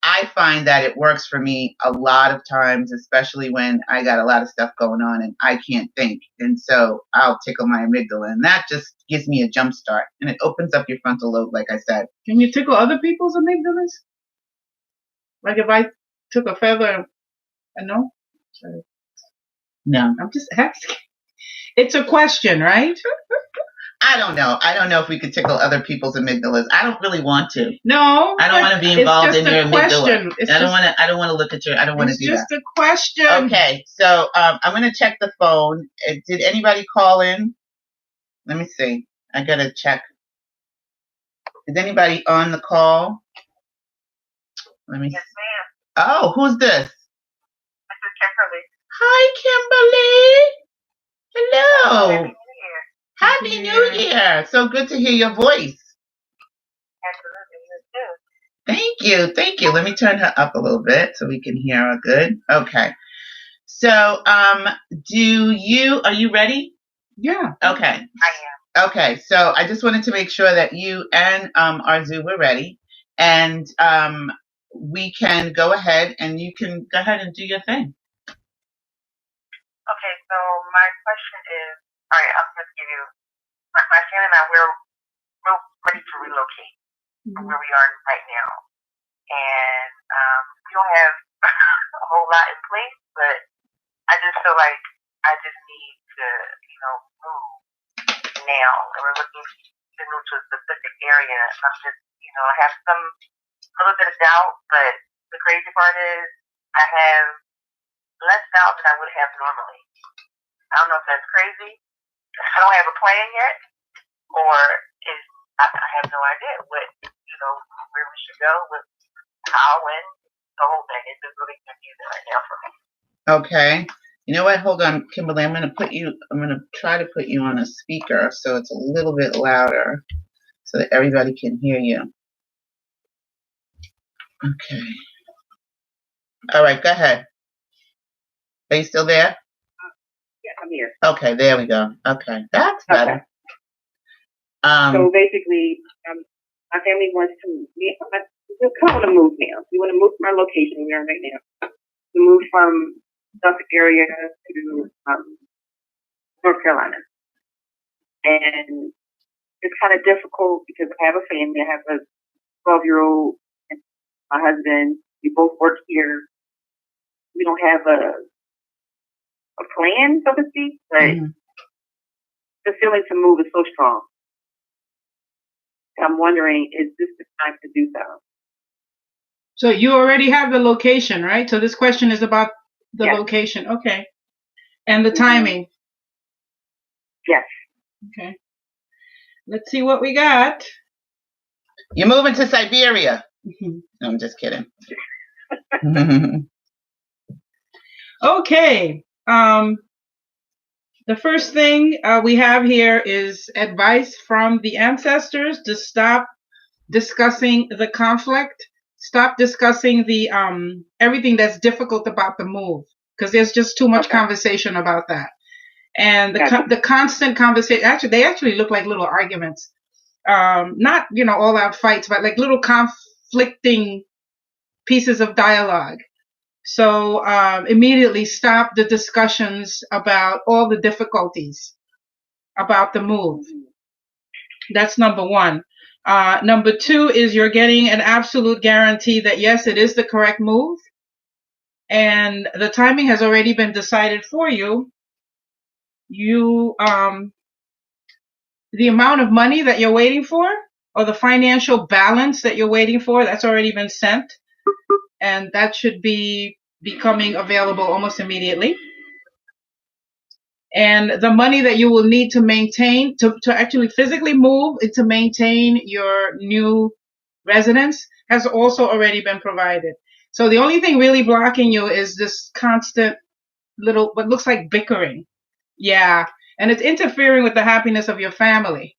I find that it works for me a lot of times, especially when I got a lot of stuff going on and I can't think. And so I'll tickle my amygdala, and that just gives me a jump start. And it opens up your frontal lobe, like I said. Can you tickle other people's amygdalas? Like if I took a feather, no? Sorry. No. I'm just asking. It's a question, right? I don't know. I don't know if we could tickle other people's amygdalas. I don't really want to. No. I don't want to be involved in your amygdala. I don't want to look at your. I don't want to do that. It's just a question. Okay, so I'm going to check the phone. Did anybody call in? Let me see. I gotta check. Is anybody on the call? Let me. Yes, ma'am. Oh, who's this? This is Kimberly. Hi, Kimberly. Hello. Happy New Year. Happy New Year. So good to hear your voice. Absolutely, you too. Thank you. Let me turn her up a little bit so we can hear her good. Okay. So, are you ready? Yeah. Okay. I am. Okay. So I just wanted to make sure that you and Arzu were ready, and we can go ahead and you can go ahead and do your thing. Okay. So my question is, all right, I'll just give you, my family and I, we're ready to relocate from where we are right now. And we don't have a whole lot in place, but I just feel like I just need to, move now. And we're looking to move to a specific area. And I'm just, I have a little bit of doubt, but the crazy part is I have less doubt than I would have normally. I don't know if that's crazy. I don't have a plan yet, or I have no idea where we should go, how, when, the whole thing. It's just really confusing right now for me. Okay. You know what? Hold on, Kimberly. I'm going to try to put you on a speaker so it's a little bit louder so that everybody can hear you. Okay. All right, go ahead. Are you still there? Yeah, I'm here. Okay, there we go. Okay, that's better. Okay. So basically, my family wants to. We're calling to move now. We want to move from our location we are right now. We move from Suffolk area to North Carolina, and it's kind of difficult because I have a family. I have a 12-year-old and my husband. We both work here. We don't have a plan, so to speak, but the feeling to move is so strong. I'm wondering, is this the time to do so? So you already have the location, right? So this question is about the Yes. location. Okay. And the timing. Yes. Okay. Let's see what we got. You're moving to Siberia. No, I'm just kidding. Okay. The first thing we have here is advice from the ancestors to stop discussing the conflict, stop discussing the everything that's difficult about the move, because there's just too much conversation about that. And the constant conversation, they actually look like little arguments. Not, all out fights, but like little conflicting pieces of dialogue. So immediately stop the discussions about all the difficulties about the move. That's number one. Number two is you're getting an absolute guarantee that yes, it is the correct move. And the timing has already been decided for you. The amount of money that you're waiting for, or the financial balance that you're waiting for, that's already been sent. And that should be becoming available almost immediately. And the money that you will need to maintain, to actually physically move, to maintain your new residence, has also already been provided. So the only thing really blocking you is this constant little, what looks like bickering. Yeah. And it's interfering with the happiness of your family.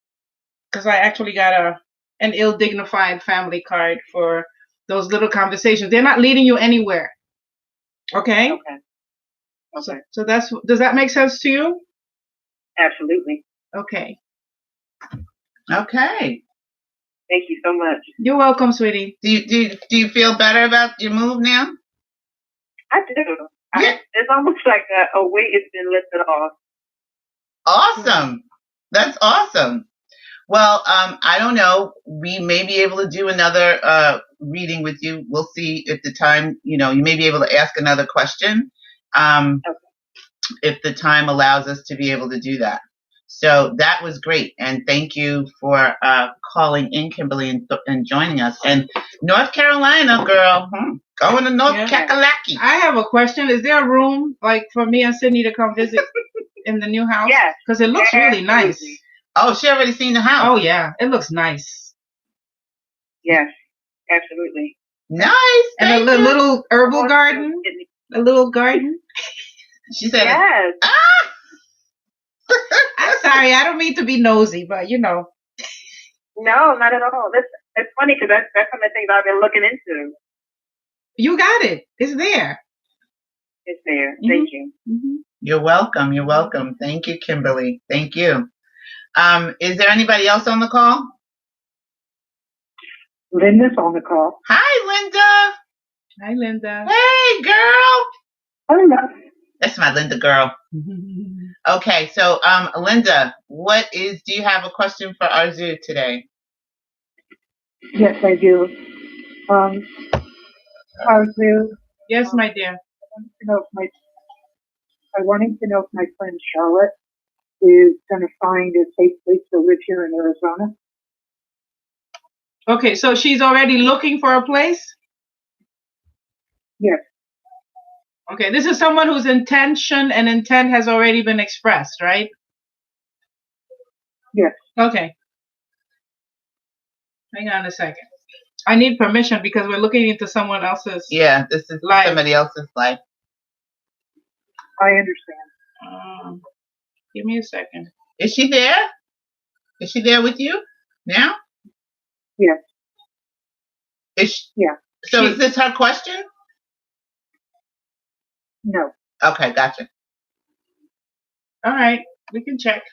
Because I actually got an ill-dignified family card for those little conversations. They're not leading you anywhere. Okay? Okay. So does that make sense to you? Absolutely. Okay. Okay. Thank you so much. You're welcome, sweetie. Do you feel better about your move now? I do. Yeah. It's almost like a weight has been lifted off. Awesome. That's awesome. Well, I don't know. We may be able to do another reading with you. We'll see if the time, you may be able to ask another question. If the time allows us to be able to do that. So that was great. And thank you for calling in, Kimberly, and joining us. And North Carolina, girl, going to North Kakalaki. I have a question. Is there a room for me and Sydney to come visit in the new house? Yes. Because it looks really nice. Oh, she already seen the house. Oh, yeah. It looks nice. Yes, absolutely. Nice. And a little herbal garden. A little garden. She said, yes. I'm sorry. I don't mean to be nosy, but No, not at all. It's funny because that's some of the things I've been looking into. You got it. It's there. It's there. Thank you. Mm-hmm. You're welcome. You're welcome. Thank you, Kimberly. Thank you. Is there anybody else on the call? Linda's on the call. Hi, Linda. Hi, Linda. Hey, girl. Hello. That's my Linda girl. Okay, so Linda, do you have a question for Arzu today? Yes, I do. Arzu. Yes, my dear. I wanted to know if my friend Charlotte is going to find a safe place to live here in Arizona. Okay, so she's already looking for a place? Yes. Okay, this is someone whose intention and intent has already been expressed, right? Yes. Okay. Hang on a second. I need permission because we're looking into someone else's this is life. Somebody else's life. I understand. Give me a second. Is she there? Is she there with you now? Yes. Yeah. So is this her question? No. Okay, gotcha. All right, we can check.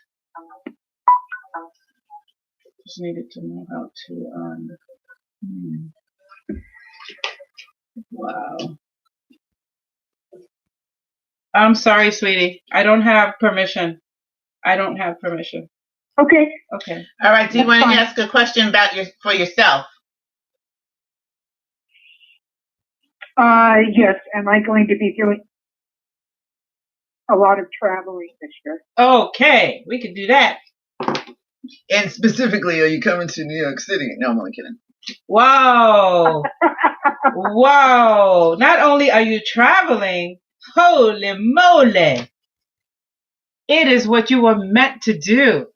Just needed to know how to. Wow. I'm sorry, sweetie. I don't have permission. Okay. Okay. All right. Do you That's want to fine. ask a question about for yourself? Yes. Am I going to be doing a lot of traveling this year? Okay, we can do that. And specifically, are you coming to New York City? No, I'm only kidding. Wow. Wow. Not only are you traveling, holy moly. It is what you were meant to do.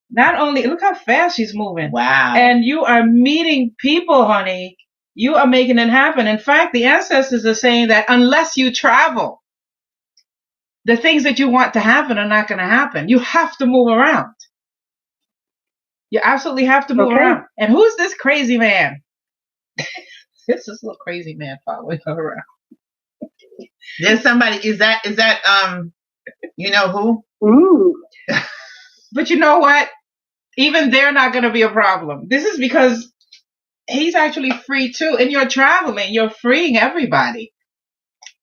Not only, look how fast she's moving. Wow. And you are meeting people, honey. You are making it happen. In fact, the ancestors are saying that unless you travel, the things that you want to happen are not going to happen. You have to move around. You absolutely have to move around. And who's this crazy man? This is a little crazy man following her around. There's somebody. Is that you know who? Ooh. But you know what? Even they're not going to be a problem. This is because he's actually free too. And you're traveling. You're freeing everybody.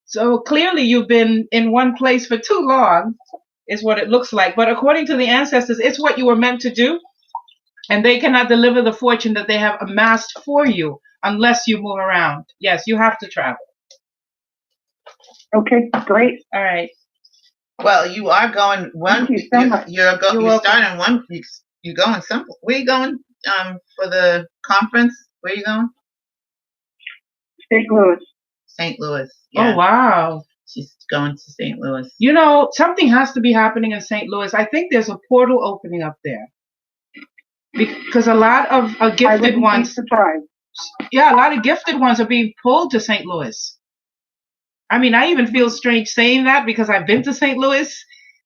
So clearly you've been in one place for too long is what it looks like. But according to the ancestors, it's what you were meant to do. And they cannot deliver the fortune that they have amassed for you unless you move around. Yes, you have to travel. Okay, great. All right. Well, you are going one. Thank you so much. You're starting one. You're going some. Where are you going? For the conference. Where are you going? St. Louis. St. Louis. Yeah. Oh wow. She's going to St. Louis. You know, something has to be happening in St. Louis. I think there's a portal opening up there. Because a lot of gifted ones. Surprised. Yeah, a lot of gifted ones are being pulled to St. Louis. I mean, I even feel strange saying that because I've been to St. Louis,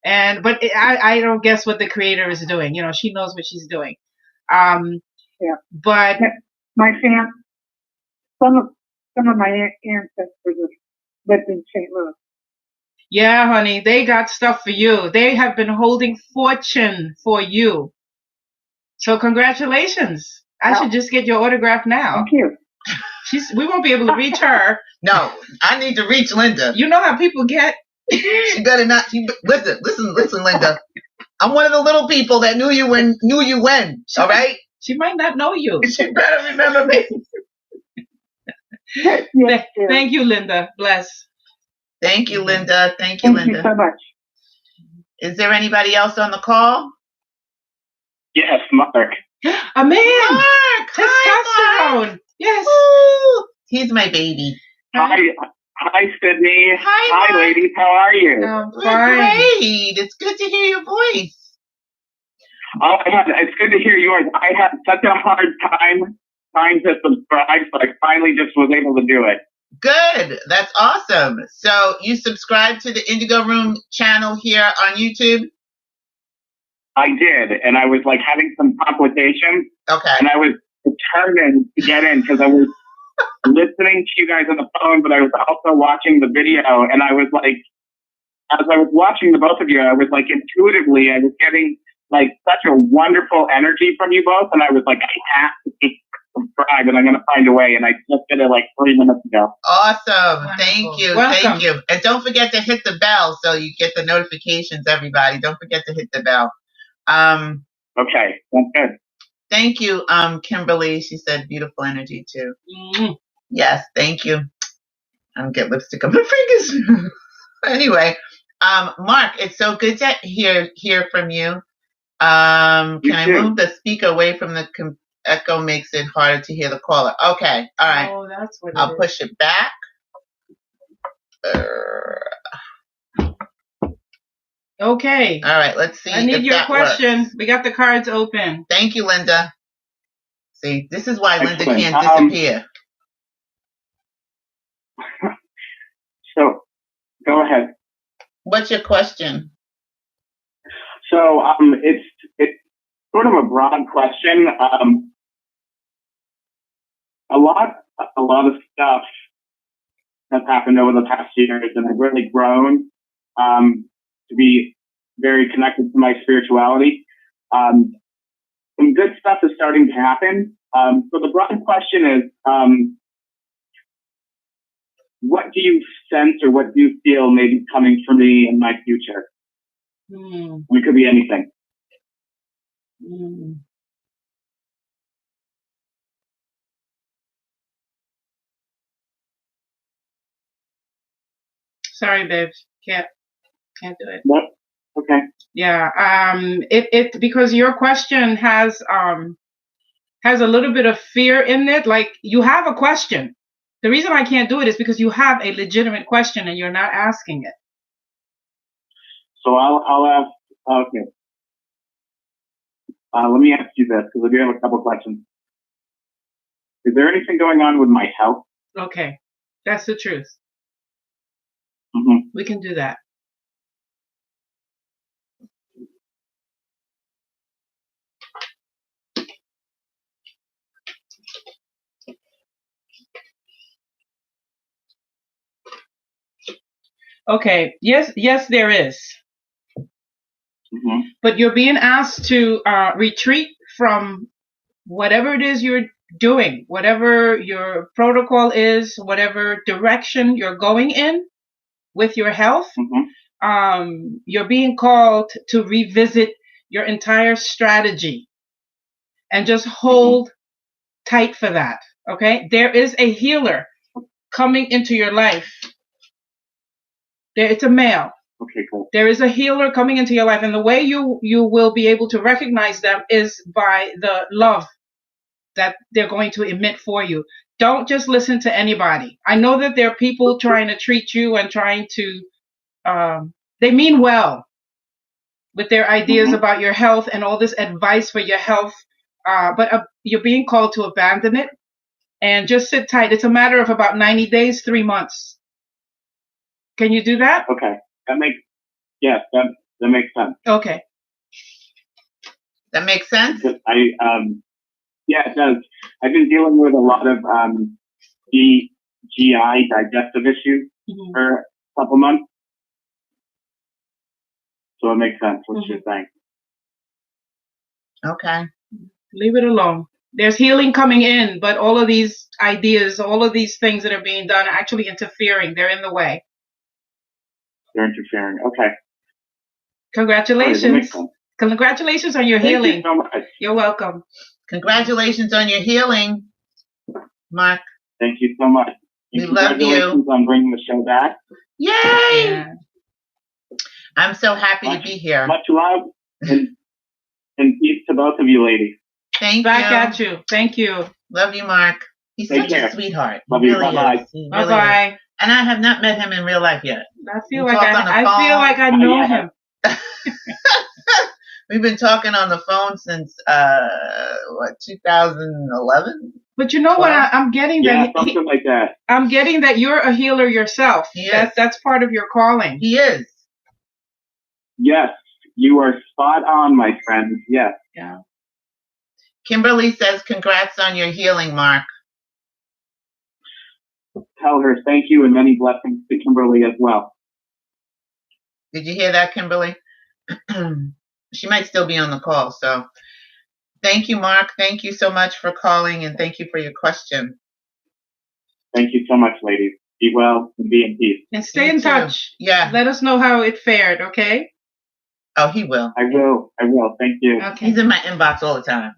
but I don't guess what the creator is doing. You know, she knows what she's doing. Yeah. But my some of my ancestors lived in St. Louis. Yeah, honey, they got stuff for you. They have been holding fortune for you. So congratulations. I should just get your autograph now. Thank you. We won't be able to reach her. No, I need to reach Linda. You know how people get. She better not. Listen, Linda. I'm one of the little people that knew you when. All right. She might not know you. She better remember me. Yes, thank you, Linda. Bless. Thank you, Linda. Thank you, Linda. Thank you so much. Is there anybody else on the call? Yes, Mark. A man. Mark. Testosterone. Mark. Yes. Ooh, he's my baby. Hi, Sydney. Hi, ladies. How are you? Great. It's good to hear your voice. Oh, it's good to hear yours. I had such a hard time trying to subscribe, but I finally just was able to do it. Good. That's awesome. So you subscribe to the Indigo Room channel here on YouTube? I did, and I was like having some complications. Okay. And I was determined to get in because I was listening to you guys on the phone, but I was also watching the video, and I was like, as I was watching the both of you, I was like intuitively, I was getting like such a wonderful energy from you both, and I was like, I have to subscribe, and I'm going to find a way, and I just did it like 3 minutes ago. Awesome. Wonderful. Thank you. Welcome. Thank you. And don't forget to hit the bell so you get the notifications, everybody. Don't forget to hit the bell. Okay, that's good. Thank you, Kimberly. She said beautiful energy too. Mm-hmm. Yes, thank you. I don't get lipstick on my fingers. Anyway, Mark, it's so good to hear from you. Can I move the speaker away from the echo? Makes it harder to hear the caller. Okay, all right. Oh, that's what I'll push it back. Okay. All right, let's see. I need your question. Works. We got the cards open. Thank you, Linda. See, this is why Excellent. Linda can't disappear. So, go ahead. What's your question? So, it's sort of a broad question. A lot of stuff has happened over the past years, and I've really grown to be very connected to my spirituality. Some good stuff is starting to happen. So the broad question is, what do you sense or what do you feel may be coming for me in my future? It could be anything. Sorry, babes. Can't do it. Nope. Okay. Yeah. It because your question has a little bit of fear in it. Like, you have a question. The reason I can't do it is because you have a legitimate question and you're not asking it. So I'll ask. Okay. Let me ask you this, because I do have a couple questions. Is there anything going on with my health? Okay, that's the truth. Mm-hmm. We can do that. Okay. Yes, there is. Mm-hmm. But you're being asked to retreat from whatever it is you're doing, whatever your protocol is, whatever direction you're going in with your health. Mm-hmm. You're being called to revisit your entire strategy and just hold tight for that. Okay? There is a healer coming into your life. It's a male. Okay, cool. There is a healer coming into your life, and the way you will be able to recognize them is by the love that they're going to emit for you. Don't just listen to anybody. I know that there are people trying to treat you and trying to, they mean well with their ideas about your health and all this advice for your health, but you're being called to abandon it and just sit tight. It's a matter of about 90 days, 3 months. Can you do that? Okay. That makes sense. Okay. That makes sense? Yeah, it does. I've been dealing with a lot of GI digestive issues for a couple months. So it makes sense what you're saying. Okay. Leave it alone. There's healing coming in, but all of these ideas, all of these things that are being done are actually interfering. They're in the way. They're interfering. Okay. Congratulations. Right, Congratulations on your healing. Thank you so much. You're welcome. Congratulations on your healing, Mark. Thank you so much. We love you. On bringing the show back. Yay! Yeah. I'm so happy to be here. Much love and peace to both of you ladies. Thank Back you. at you. Thank you. Love you, Mark. He's Take such care. a sweetheart. Love He you. really Bye-bye. is. He Bye really bye. is. And I have not met him in real life yet. I feel like I know him. We've been talking on the phone since 2011. But you know what? I'm getting Yeah, that. something like that. I'm getting that you're a healer yourself. He is. That's part of your calling. He is. Yes, you are spot on, my friend. Yes. Yeah. Kimberly says, "Congrats on your healing, Mark." Tell her thank you and many blessings to Kimberly as well. Did you hear that, Kimberly? She might still be on the call. So thank you, Mark. Thank you so much for calling, and thank you for your question. Thank you so much, ladies. Be well and be in peace. And stay in touch. Yeah. Let us know how it fared, okay? Oh, he will. I will. Thank you. Okay. He's in my inbox all the time.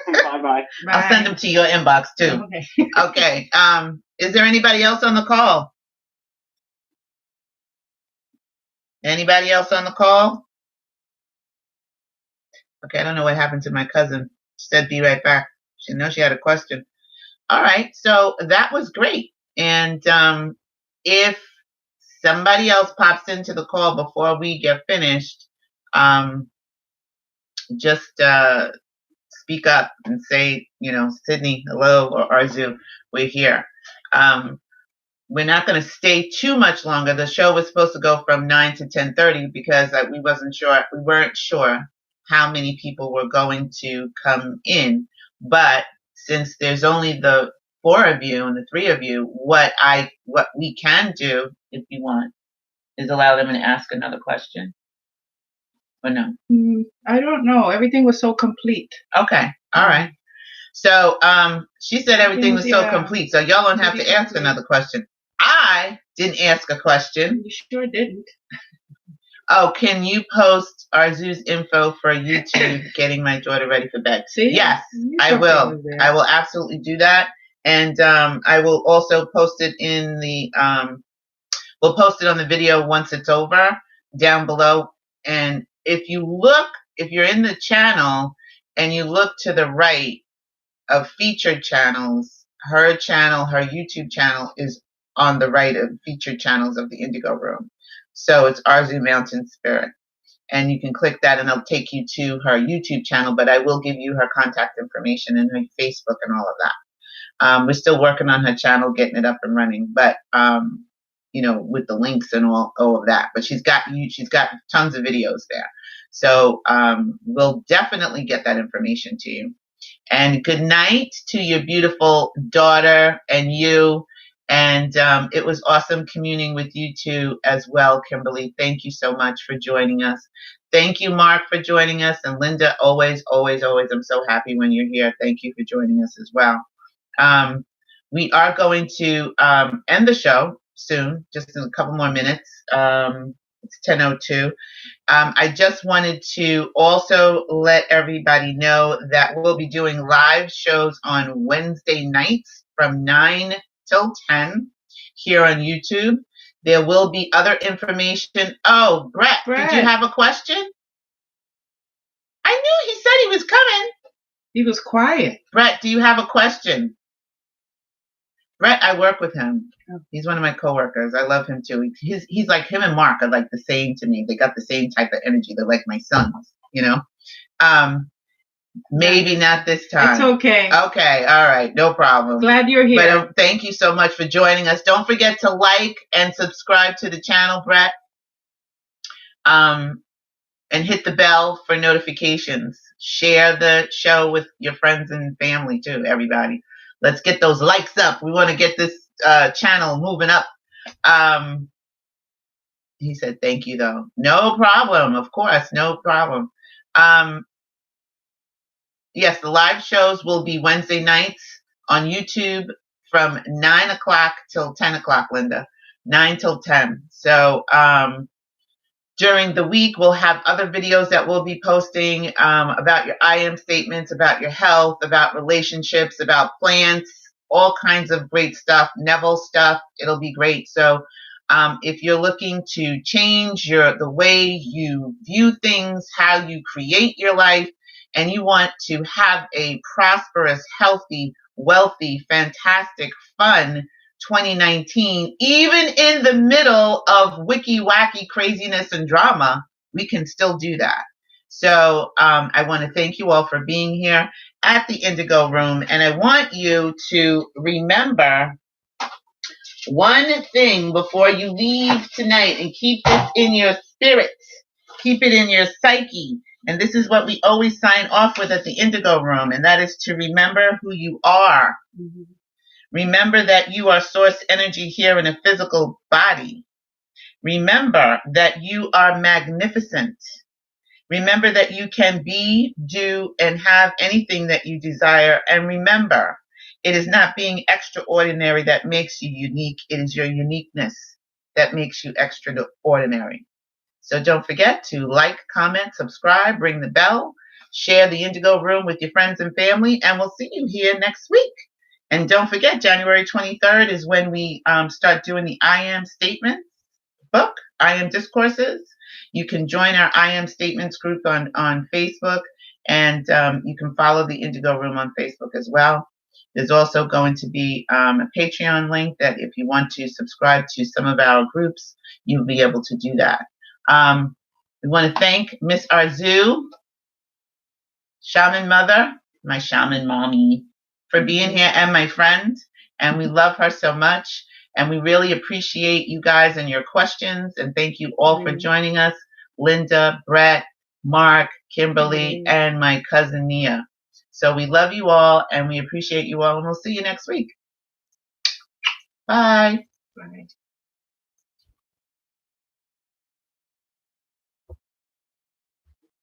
Bye-bye. I'll send him to your inbox too. Okay. Okay. Is there anybody else on the call? Anybody else on the call? Okay, I don't know what happened to my cousin. She said be right back. She knows she had a question. All right, so that was great. And if somebody else pops into the call before we get finished, just speak up and say, Sydney, hello, or Arzu, we're here. We're not going to stay too much longer. The show was supposed to go from 9 to 10:30 because we weren't sure how many people were going to come in. But since there's only the 4 of you and the 3 of you, what we can do, if you want, is allow them to ask another question. Or no? I don't know. Everything was so complete. Okay. All right. So she said everything was so complete, so y'all don't have to ask another question. I didn't ask a question. You sure didn't. Oh, can you post Arzu's info for YouTube getting my daughter ready for bed? See? Yes, I will. I will absolutely do that. And I will also post it in the we'll post it on the video once it's over down below. And if you're in the channel and you look to the right of featured channels, her channel, her YouTube channel is on the right of featured channels of the Indigo Room. So it's Arzu MountainSpirit. And you can click that and it'll take you to her YouTube channel, but I will give you her contact information and her Facebook and all of that. We're still working on her channel, getting it up and running, but with the links and all of that. But she's got tons of videos there. So we'll definitely get that information to you. And good night to your beautiful daughter and you. And it was awesome communing with you two as well, Kimberly. Thank you so much for joining us. Thank you, Mark, for joining us. And Linda, always, always, always, I'm so happy when you're here. Thank you for joining us as well. We are going to end the show soon, just in a couple more minutes. It's 10:02. I just wanted to also let everybody know that we'll be doing live shows on Wednesday nights from 9 till 10 here on YouTube. There will be other information. Oh, Brett, did you have a question? I knew he said he was coming. He was quiet. Brett, do you have a question? Brett, I work with him. He's one of my coworkers. I love him too. He's like, him and Mark are like the same to me. They got the same type of energy. They're like my sons, Maybe not this time. It's okay. Okay, all right, no problem. Glad you're here. But thank you so much for joining us. Don't forget to like and subscribe to the channel, Brett. And hit the bell for notifications. Share the show with your friends and family too, everybody. Let's get those likes up. We want to get this channel moving up. He said, thank you, though. No problem. Of course. No problem. Yes, the live shows will be Wednesday nights on YouTube from 9 o'clock till 10 o'clock, Linda. 9 till 10. So during the week, we'll have other videos that we'll be posting about your I am statements, about your health, about relationships, about plants, all kinds of great stuff, Neville stuff. It'll be great. So if you're looking to change the way you view things, how you create your life, and you want to have a prosperous, healthy, wealthy, fantastic, fun 2019, even in the middle of wicky-wacky craziness and drama, we can still do that. So I want to thank you all for being here at the Indigo Room. And I want you to remember one thing before you leave tonight, and keep this in your spirit. Keep it in your psyche. And this is what we always sign off with at the Indigo Room, and that is to remember who you are. Mm-hmm. Remember that you are source energy here in a physical body. Remember that you are magnificent. Remember that you can be, do, and have anything that you desire. And remember, it is not being extraordinary that makes you unique. It is your uniqueness that makes you extraordinary. So don't forget to like, comment, subscribe, ring the bell, share the Indigo Room with your friends and family, and we'll see you here next week. And don't forget, January 23rd is when we start doing the I Am Statements book, I Am Discourses. You can join our I Am Statements group on Facebook, and you can follow the Indigo Room on Facebook as well. There's also going to be a Patreon link that if you want to subscribe to some of our groups, you'll be able to do that. We want to thank Miss Arzu, Shaman Mother, my Shaman Mommy, for being here, and my friend. And we love her so much. And we really appreciate you guys and your questions. And thank you all for joining us. Linda, Brett, Mark, Kimberly, and my cousin Nia. So we love you all, and we appreciate you all, and we'll see you next week. Bye. Right.